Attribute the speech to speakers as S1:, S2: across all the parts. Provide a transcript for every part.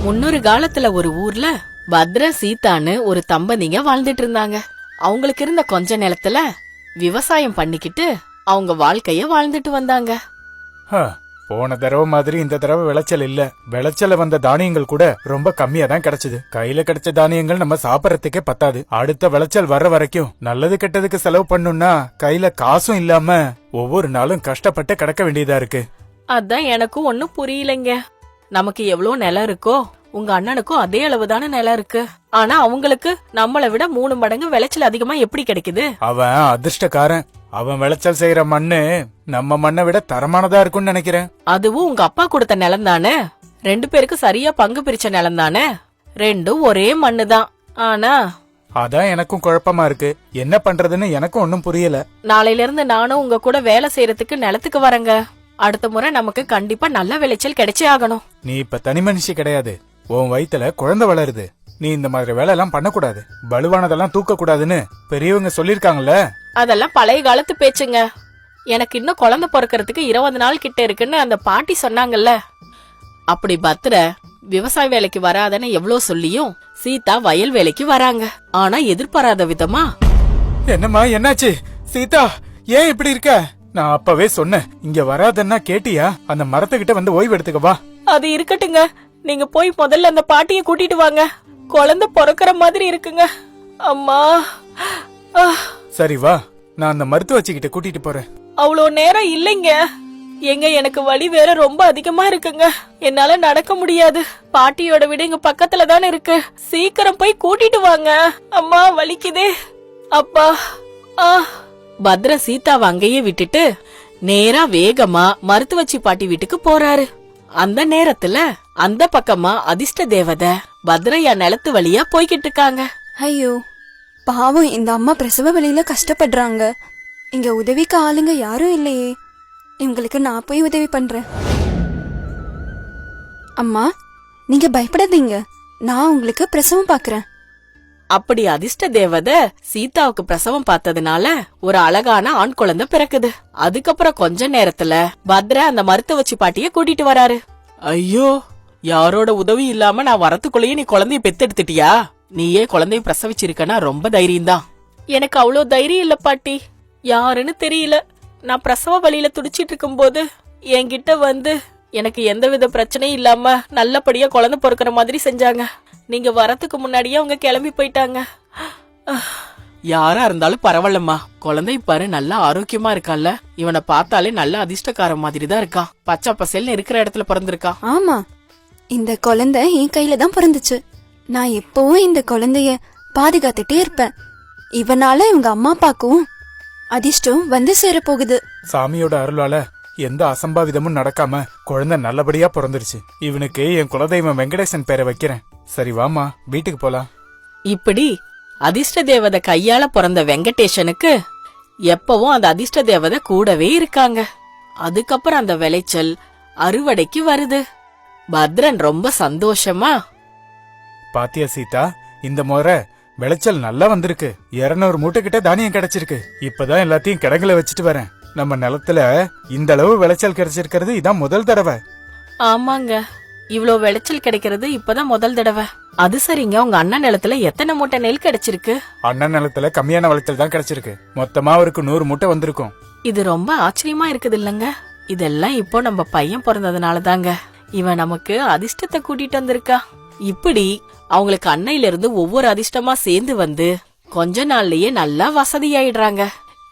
S1: முன்னொரு காலத்துல ஒரு ஊர்ல பத்ர சீதான்னு ஒரு தம்பதிங்க வாழ்ந்துட்டு இருந்தாங்க. அவங்களுக்கு இருந்த கொஞ்ச நிலத்துல விவசாயம் பண்ணிக்கிட்டு அவங்க வாழ்க்கைய வாழ்ந்துட்டு வந்தாங்க.
S2: போன தடவை மாதிரி இந்த தடவை விளைச்சல் இல்ல. விளைச்சல வந்த தானியங்கள் கூட ரொம்ப கம்மியா தான் கிடைச்சது. கையில கிடைச்ச தானியங்கள் நம்ம சாப்பிடறதுக்கே பத்தாது. அடுத்த விளைச்சல் வர்ற வரைக்கும் நல்லது கெட்டதுக்கு செலவு பண்ணும்னா கையில காசும் இல்லாம ஒவ்வொரு நாளும் கஷ்டப்பட்டு கிடக்க வேண்டியதா இருக்கு.
S1: அதான் எனக்கும் ஒண்ணும் புரியலைங்க. நமக்கு எவ்வளவு நிலம் இருக்கோ உங்க அண்ணனுக்கும் அதே அளவுதான நிலம் இருக்கு. ஆனா அவங்களுக்கு நம்மளை விட 3 மடங்கு விளைச்சல் அதிகமா எப்படி கிடைக்குது?
S2: அவன் அதிர்ஷ்டக்காரன். அவன் விளைச்சல் செய்யற மண்ணு நம்ம மண்ணை விட தரமானதா இருக்கும்னு நினைக்கிறேன்.
S1: அதுவும் உங்க அப்பா கொடுத்த நிலம் தானே. 2 பேருக்கு சரியா பங்கு பிரிச்ச நிலம் தானே. ரெண்டும் ஒரே மண்ணு தான். ஆனா
S2: அதான் எனக்கும் குழப்பமா இருக்கு. என்ன பண்றதுன்னு எனக்கும் ஒன்னும் புரியல.
S1: நாளையில இருந்து நானும் உங்க கூட வேலை செய்யறதுக்கு நிலத்துக்கு வரேங்க. அடுத்த முறை நமக்கு கண்டிப்பா நல்ல விளைச்சல் கிடைச்சே ஆகணும்.
S2: நீ இப்ப தனி மனுஷி கிடையாது. உன் வயித்துல குழந்தை வளருது. நீ இந்த மாதிரி வேலை எல்லாம் பண்ணக்கூடாது. பலுவானதெல்லாம் தூக்க கூடாதுன்னு பெரியவங்க சொல்லிருக்காங்கல்ல.
S1: அதெல்லாம் பழைய காலத்து பேச்சுங்க. எனக்கு இன்னும் குழந்தை பிறக்கிறதுக்கு 20 நாள் கிட்ட இருக்குன்னு அந்த பாட்டி சொன்னாங்கல்ல. அப்படி பத்ர விவசாய வேலைக்கு வராதன்னு எவ்வளவு சொல்லியும் சீதா வயல் வேலைக்கு வராங்க. ஆனா எதிர்பாராத விதமா.
S2: என்னம்மா என்னாச்சு? சீதா ஏன் இப்படி இருக்க? நான் அப்பவே சொன்னேன் இங்க வராதன்னா கேட்டியா? அந்த மரத்துக்கிட்ட வந்து ஓய்வு எடுத்துக்கவா.
S1: அது இருக்கட்டுங்க. நீங்க போய் முதல்ல அந்த பாட்டிய கூட்டிட்டு வாங்க. குழந்தை பிறக்கிற மாதிரி இருக்குங்க. அம்மா.
S2: சரி வா, நான் அந்த மருத்துவச்சிக்கிட்ட கூட்டிட்டு போறேன்.
S1: அவ்வளோ நேரம் இல்லைங்க. எங்க எனக்கு வலி வேற ரொம்ப அதிகமா இருக்குங்க. என்னால நடக்க முடியாது. பாட்டியோட வீடு இங்க பக்கத்துல தானே இருக்கு. சீக்கிரம் போய் கூட்டிட்டு வாங்க. அம்மா வலிக்குதே. அப்பா. பத்ர சீதாவை அங்கேயே விட்டுட்டு நேரா வேகமா மருத்துவச்சி பாட்டி வீட்டுக்கு போறாரு. அந்த நேரத்துல அந்த பக்கமா அதிர்ஷ்ட தேவதை பத்ரையா நிலத்து வழியா போய்கிட்டு இருக்காங்க.
S3: ஐயோ பாவம், இந்த அம்மா பிரசவ வழியில கஷ்டப்படுறாங்க. இங்க உதவிக்கு ஆளுங்க யாரும் இல்லையே. இவங்களுக்கு நான் போய் உதவி பண்றேன். அம்மா நீங்க பயப்படாதீங்க, நான் உங்களுக்கு பிரசவம் பாக்குறேன்.
S1: அப்படி அதிர்ஷ்ட தேவதை சீதாவுக்கு பிரசவம் பார்த்ததுனால ஒரு அழகான ஆண் குழந்தை பிறக்குது. அதுக்கப்புறம் கொஞ்ச நேரத்துல பத்ர அந்த மருத்துவச்சி பாட்டிய கூட்டிட்டு வராரு. ஐயோ, யாரோட உதவி இல்லாம நான் வரத்துக்குள்ளேயே நீ குழந்தைய பெத்தெடுத்துட்டியா? நீயே குழந்தைய பிரசவிச்சிருக்கனா ரொம்ப தைரியம் தான். எனக்கு அவ்வளோ தைரியம் இல்ல பாட்டி. யாருன்னு தெரியல. நான் பிரசவ வழியில துடிச்சிட்டு இருக்கும் போது என்கிட்ட வந்து எனக்கு எந்தவித பிரச்சனையும் இல்லாம நல்லபடியா குழந்தை பொறுக்கிற மாதிரி செஞ்சாங்க. நீங்க வரத்துக்கு முன்னாடியே அவங்க கிளம்பி போயிட்டாங்க. யாரா இருந்தாலும் பரவாயில்லம்மா. குழந்தை பாரு நல்லா ஆரோக்கியமா இருக்கான்ல. இவனை பார்த்தாலே நல்ல அதிர்ஷ்டக்கார மாதிரி தான் இருக்கான். பச்சை பசேல்னு இருக்கிற இடத்துல பிறந்திருக்கான்.
S3: ஆமா, இந்த குழந்தை என் கையில தான் பிறந்துச்சு. நான் எப்பவும் இந்த குழந்தைய பாதுகாத்துட்டே இருப்பேன். இவனால இவங்க அம்மா அப்பாக்கும் அதிர்ஷ்டம் வந்து சேர போகுது.
S2: சாமியோட அருளால எந்த அசம்பாவிதமும் நடக்காம குழந்தை நல்லபடியா பிறந்துருச்சு. இவனுக்கு என் குலதெய்வம் வெங்கடேசன் பேரை வைக்கிறேன். சரி வாமா, வீட்டுக்கு போலாம்.
S1: இப்படி அதிர்ஷ்ட தேவதை கையால பிறந்த வெங்கடேசனுக்கு எப்பவும் அந்த அதிர்ஷ்ட தேவதை கூடவே இருக்காங்க. அதுக்கப்புறம் அந்த விளைச்சல் அறுவடைக்கு வருது. பத்ரன் ரொம்ப சந்தோஷமா,
S2: பாத்தியா சீதா, இந்த முறை விளைச்சல் நல்லா வந்திருக்கு. 200 மூட்டை கிட்ட தானியம் கிடைச்சிருக்கு. இப்பதான் எல்லாத்தையும் கிடங்குல வச்சுட்டு வரேன். நம்ம நிலத்துல இந்த அளவு விளைச்சல் கிடைச்சிருக்கிறது இதான் முதல் தடவை.
S1: ஆமாங்க, இவ்ளோ விளைச்சல் கிடைக்கிறது இப்பதான் முதல் தடவை. அது சரிங்க, உங்க அண்ணன் நிலத்துல எத்தனை மூட்டை நெல் கிடைச்சிருக்கு?
S2: அண்ணன் நிலத்துல கம்மியான விளைச்சல் தான் கிடைச்சிருக்கு. மொத்தமா அவருக்கு 100 மூட்டை வந்திருக்கும்.
S1: இது ரொம்ப ஆச்சரியமா இருக்குது இல்லங்க. இதெல்லாம் இப்போ நம்ம பையன் பிறந்ததுனால தாங்க. இவன் நமக்கு அதிர்ஷ்டத்தை கூட்டிட்டு வந்திருக்கா. இப்படி அவங்களுக்கு அன்னையில இருந்து ஒவ்வொரு அதிர்ஷ்டமா சேர்ந்து வந்து கொஞ்ச நாள்லயே நல்லா வசதியாயிடுறாங்க.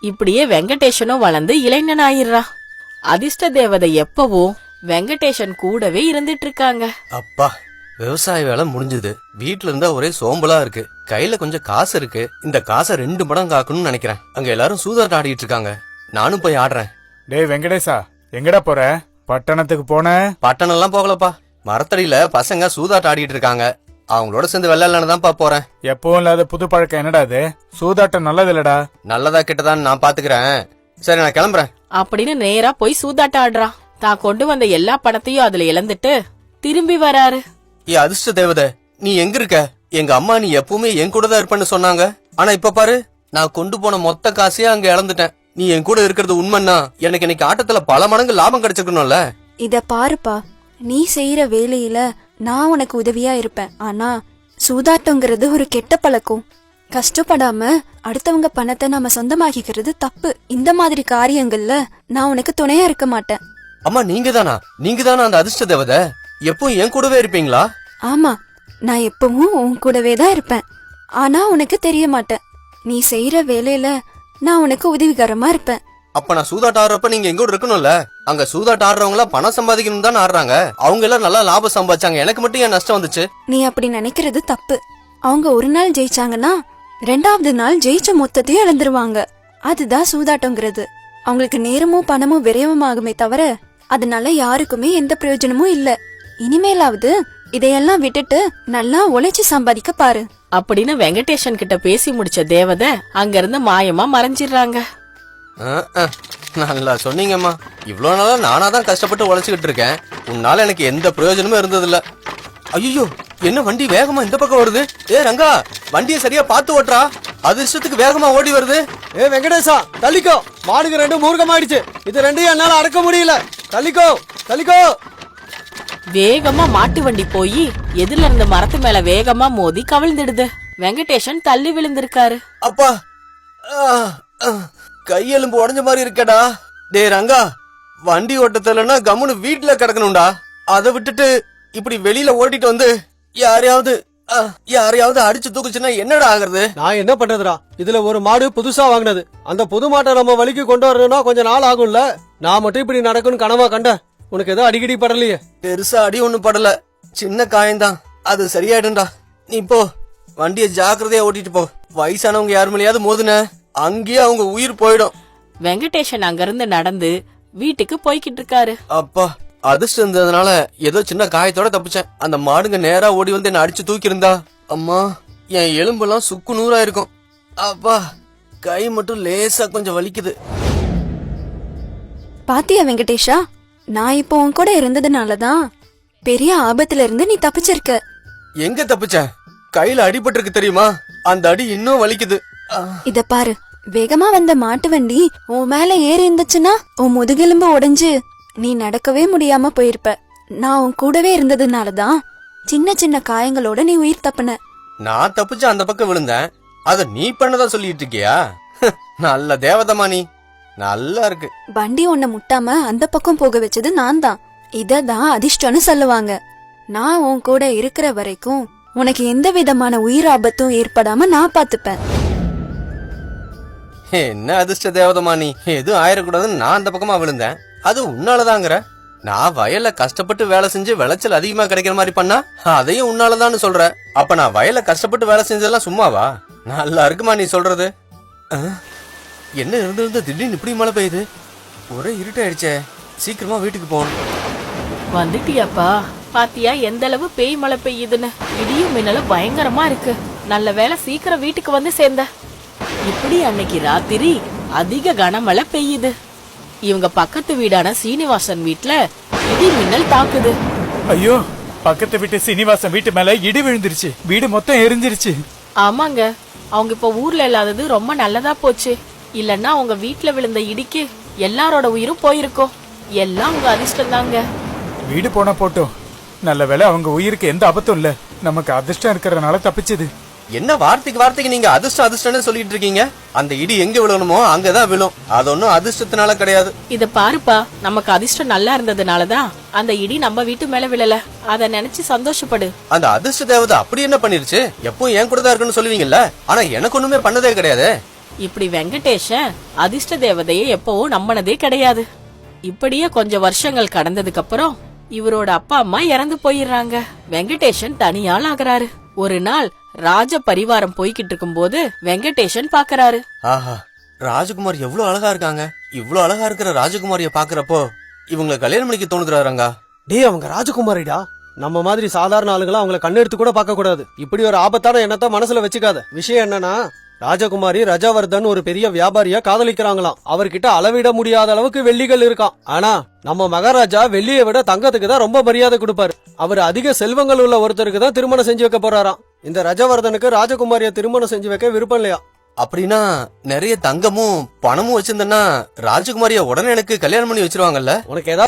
S1: இப்படியே வெங்கடேசனும் வளர்ந்து இளைஞன் ஆயிடுறான். அதிர்ஷ்ட தேவதை எப்பவும் வெங்கடேசன் கூடவே இருந்துட்டு இருக்காங்க.
S4: அப்பா, விவசாய வேலை முடிஞ்சது. வீட்டுல இருந்தா ஒரே சோம்பலா இருக்கு. கையில கொஞ்சம் காசு இருக்கு. இந்த காசை 2 மடங்கு ஆக்கணும்னு நினைக்கிறேன். அங்க எல்லாரும் சூதாட்டம் ஆடிட்டு இருக்காங்க. நானும் போய் ஆடுறேன்.
S2: டேய் வெங்கடேசா, எங்கடா போற? பட்டணத்துக்கு போன?
S4: பட்டணம் எல்லாம் போகலப்பா. மரத்தடியில பசங்க சூதாட்டம் ஆடிட்டு இருக்காங்க. அவங்களோட சேர்ந்து வெள்ளான்னு தான்ப்பா போறேன்.
S2: எப்பவும் இல்லாத புது பழக்கம் என்னடா அது? சூதாட்டம் நல்லது இல்லடா.
S4: நல்லதா கிட்டதான் நான் பாத்துக்கிறேன். சரி நான் கிளம்புறேன்
S1: அப்படின்னு நேரா போய் சூதாட்டம் ஆடுறான். தான் கொண்டு வந்த எல்லா பணத்தையும் அதுல இழந்துட்டு திரும்பி வராரு.
S4: ஏ அதிர்ஷ்ட தேவதை, நீ எங்க இருக்க? எங்க அம்மா நீ எப்பவுமே என் கூட தான் இருப்பேன்னு சொன்னாங்க. ஆனா இப்ப பாரு, நான் கொண்டு போன மொத்த காசையே அங்க இழந்துட்டேன். நீ என் கூட இருக்கிறது உண்மைன்னா எனக்கு இன்னைக்கு ஆட்டத்துல பல மடங்கு லாபம் கிடைச்சிருக்கணும்ல.
S3: இத பாருப்பா, நீ செய்யற வேலையில நான் உனக்கு உதவியா இருப்பேன். ஆனா சூதாட்டங்கிறது ஒரு கெட்ட பழக்கம். கஷ்டப்படாம அடுத்தவங்க பணத்தை நாம சொந்தமாக்கிக்கிறது தப்பு. இந்த மாதிரி காரியங்கள்ல நான் உனக்கு துணையா இருக்க மாட்டேன்.
S4: அம்மா நீங்க தானா அந்த அதிர்ஷ்ட தேவதை? எப்பவும் என் கூடவே இருப்பீங்களா?
S3: ஆமா, நான் எப்பவும் உன் கூடவே தான் இருப்பேன். ஆனா உனக்கு தெரிய மாட்டேன். நீ செய்யற வேலையில நான் உனக்கு உதவிகரமா இருப்பேன்.
S4: அப்ப நான் சூதாட்டம் ஆடுறப்ப நீங்க எங்க கூட இருக்கணும்ல? அங்க சூதாட்டம் ஆடுறவங்க எல்லாம் பணம் சம்பாதிக்கணும் தான் ஆடுறாங்க. அவங்க எல்லாம் நல்லா லாபம் சம்பாதிச்சாங்க, எனக்கு மட்டும் ஏன் நஷ்டம் வந்துச்சு?
S3: நீ அப்படி நினைக்கிறது தப்பு. அவங்க ஒரு நாள் ஜெயிச்சாங்கன்னா 2வது நாள் ஜெயிச்ச மொத்தத்தையும் இழந்துருவாங்க. அதுதான் சூதாட்டங்கிறது. அவங்களுக்கு நேரமும் பணமும் விரயமாகுமே தவிர அதனால யாருக்குமே எந்த பிரயோஜனமும் இல்ல. இனிமேலாவது இதையெல்லாம் விட்டுட்டு நல்லா உழைச்சு சம்பாதிக்க பாரு
S1: அப்படின்னு வெங்கடேஷன் கிட்ட பேசி முடிச்ச தேவதை அங்கிருந்து மாயமா மறைஞ்சிடுறாங்க.
S4: நல்லா சொன்னீங்கம்மா. இவ்வளவு நாளா நானா தான் கஷ்டப்பட்டு உழைச்சுக்கிட்டு இருக்கேன். உன்னால எனக்கு எந்த பிரயோஜனமும் இருந்ததில்ல. ஐயோ, என்ன வண்டி வேகமா இந்த பக்கம் வருது? ரங்கா, வண்டியை சரியா பார்த்து ஓட்டுறா. அதிர்ஷ்டத்துக்கு வேகமா ஓடி வருது.
S5: வெங்கடேசா, தள்ளிக்கோ. மாடுக்கு 2 மூர்க்கமாயிடுச்சு. இது 2 என்னால அடக்க முடியல. தள்ளிக்கோ.
S1: வேகமா மாட்டு வண்டி போய் எதிரில இருந்த மரத்து மேல வேகமா மோதி கவிழ்ந்துடுது. வெங்கடேஷன் தள்ளி விழுந்திருக்காரு.
S4: அப்பா, கையெலும்பு உடஞ்ச மாதிரி இருக்கடா. ரங்கா, வண்டி ஓட்டத்துலன்னா கம்முன்னு வீட்டுல கிடக்கணும்டா. அதை விட்டுட்டு இப்படி வெளியில ஓட்டிட்டு வந்து யாரையாவது அடிச்சு தூக்குச்சுன்னா என்னடா ஆகுறது?
S5: நான் என்ன பண்றதுடா? இதுல ஒரு மாடு புதுசா வாங்கினது. அந்த புது மாட்டை நம்ம வழிக்கு கொண்டு வரணும்னா கொஞ்ச நாள் ஆகும்ல. நான் மட்டும் இப்படி நடக்கும்னு கனவா கண்ட. உனக்கு ஏதோ அடிக்கடி படலையே?
S4: பெருசா அடி ஒண்ணும் படல, சின்ன காயம்தான். அது சரியாயிடும்டா. நீ போ, வண்டிய ஜாக்கிரதையா ஓட்டிட்டு போ. வயசானவங்க யாரு மேலேயாவது மோதுன அங்கேயே அவங்க உயிர் போயிடும்.
S1: வெங்கடேஷன் அங்கிருந்து நடந்து வீட்டுக்கு போய்கிட்டு இருக்காரு.
S4: அப்பா, அதிர்ஷ்டம் இருந்ததுனால ஏதோ சின்ன காயத்தோட தப்பிச்சேன். அந்த மாடுங்க நேரா ஓடி வந்து என்ன அடிச்சு தூக்கி இருந்தா அம்மா, என் எலும்பெல்லாம் சுக்கு நூறா இருக்கும். அப்பா, கை மட்டும் லேசா கொஞ்சம் வலிக்குது.
S3: பாத்தியா வெங்கடேஷா, நான் இப்போ உன் கூட இருந்ததுனாலதான் பெரிய ஆபத்துல இருந்து நீ தப்பிச்சிருக்க.
S4: எங்க தப்பிச்ச? கையில அடிபட்டிருக்கு தெரியுமா? அந்த அடி இன்னும் வலிக்குது.
S3: இத பாரு, வேகமா வந்த மாட்டு வண்டி உன் மேல ஏறி இருந்துச்சுன்னா உன் முதுகெலும்பு உடைஞ்சு நீ நடக்கவே முடியாம போயிருப்ப. நான் உன் கூடவே இருந்ததுனாலதான் சின்ன சின்ன காயங்களோட நீ உயிர் தப்புன.
S4: நான் தப்பிச்சு அந்த பக்கம் விழுந்தேன். அத நீ பண்ணதா சொல்லிட்டு இருக்கியா? நல்ல தேவதமா நீ. நல்லா இருக்கு.
S3: வண்டி உன்னை முட்டாம அந்த பக்கம் போக வச்சது நான் தான். இததான் அதிர்ஷ்டம்னு சொல்லுவாங்க. நான் உன் கூட இருக்கிற வரைக்கும் உனக்கு எந்த விதமான உயிர் ஆபத்தும் ஏற்படாம நான் பாத்துப்பேன்.
S4: என்ன அதிர்ஷ்ட தேவதமா நீ. எதுவும் ஆயிடக்கூடாதுன்னு நான் அந்த பக்கமா விழுந்தேன். அது உன்னாலதாங்கிற. நான் வயல்ல கஷ்டப்பட்டு வேலை செஞ்சு விளைச்சல் அதிகமா கிடைக்கிற மாதிரி பண்ணா அதையும் உன்னாலதான்னு சொல்ற. அப்ப நான் வயல்ல கஷ்டப்பட்டு வேலை செஞ்சதெல்லாம் சும்மாவா? நல்லா இருக்குமா நீ சொல்றது? என்ன இருந்து திடீர்னு இப்படி மழை பெய்யுது? ஒரே இருட்டாயிடுச்சே. சீக்கிரமா வீட்டுக்கு போகணும்.
S1: வந்துட்டியாப்பா? பாத்தியா எந்த அளவு பேய் மழை பெய்யுதுன்னு? இடியும் மின்னலும் பயங்கரமா இருக்கு. நல்ல வேளை சீக்கிரம் வீட்டுக்கு வந்து சேர்ந்த. இப்படி அன்னைக்கு ராத்திரி அதிக கனமழை பெய்யுது. இவங்க பக்கத்து வீடான சீனிவாசன் வீட்டுல இடி மின்னல் தாக்குது.
S2: ஐயோ, பக்கத்து வீட்டு சீனிவாசன் வீட்டு மேல இடி விழுந்துருச்சு. வீடு மொத்தம் எரிஞ்சிருச்சு.
S1: ஆமாங்க, அவங்க இப்ப ஊர்ல இல்லாதது ரொம்ப நல்லதா போச்சு. இல்லன்னா அவங்க வீட்டுல விழுந்த இடிக்கு எல்லாரோட உயிரும் போயிருக்கும். எல்லாம் உங்க அதிர்ஷ்டம் தாங்க.
S2: வீடு போனா போட்டோம், நல்ல வேளை அவங்க உயிருக்கு எந்த ஆபத்தும் இல்ல. நமக்கு அதிர்ஷ்டம் இருக்கிறதுனால தப்பிச்சது.
S4: என்ன வார்த்தைக்கு நீங்க அதிர்ஷ்டம் சொல்லிட்டு இருக்கீங்க? அந்த இடி எங்க விழணுமோ அங்கதான் விழும். அது ஒன்னும் அதிர்ஷ்டத்தினால கிடையாது.
S1: இத பாருப்பா, நமக்கு அதிர்ஷ்டம் நல்லா இருந்ததுனாலதான் அந்த இடி நம்ம வீட்டு மேல விழல. அத நினைச்சு சந்தோஷப்படு.
S4: அந்த அதிர்ஷ்ட தேவதை அப்படி என்ன பண்ணிருச்சு? எப்பவும் என் கூட தான் இருக்குன்னு சொல்லுவீங்கல்ல, ஆனா எனக்கு ஒண்ணுமே பண்ணதே கிடையாது.
S1: இப்படி வெங்கடேஷன் அதிர்ஷ்ட தேவதையை எப்பவும் நம்பினதே கிடையாது. இப்படியே கொஞ்சம் வருஷங்கள் கடந்ததுக்கு அப்புறம் இவரோட அப்பா அம்மா இறந்து போயிடுறாங்க. வெங்கடேஷன் தனியாள் ஆகுறாரு. ஒரு நாள் ராஜ பரிவாரம் போய்கிட்டு இருக்கும் போது வெங்கடேஷன் பாக்குறாரு.
S4: ஆஹா, ராஜகுமார் எவ்வளவு அழகா இருக்காங்க. இவ்வளவு அழகா இருக்கிற ராஜகுமாரிய பாக்குறப்போ இவங்களை கல்யாணம் பண்ணிக்க தோணுதுறாங்க.
S5: அவங்க ராஜகுமாரிடா. நம்ம மாதிரி சாதாரண ஆளுங்களா அவங்கள கண்ணெடுத்து கூட பார்க்க கூடாது. இப்படி ஒரு ஆபத்தான எண்ணத்தை மனசுல வச்சுக்காத. விஷயம் என்னன்னா, ராஜகுமாரி ரஜாவர்தன் ஒரு பெரிய வியாபாரியா காதலிக்கிறாங்களாம். அவர்கிட்ட அளவிட முடியாத அளவுக்கு வெள்ளிகள் இருக்கான். ஆனா நம்ம மகாராஜா வெள்ளியை விட தங்கத்துக்கு தான் ரொம்ப மரியாதை கொடுப்பாரு. அவர் அதிக செல்வங்கள் உள்ள ஒருத்தருக்கு தான் திருமணம் செஞ்சு வைக்க போறாராம். இந்த ரஜவர்தனுக்கு ராஜகுமாரிய திருமணம் செஞ்சு வைக்க விருப்பம் இல்லையா?
S4: அப்படின்னா நிறைய தங்கமும் பணமும் வச்சிருந்தேன்னா ராஜகுமாரிய உடனே எனக்கு கல்யாணம் பண்ணி வச்சிருவாங்கல்ல?
S5: உனக்கு ஏதாவது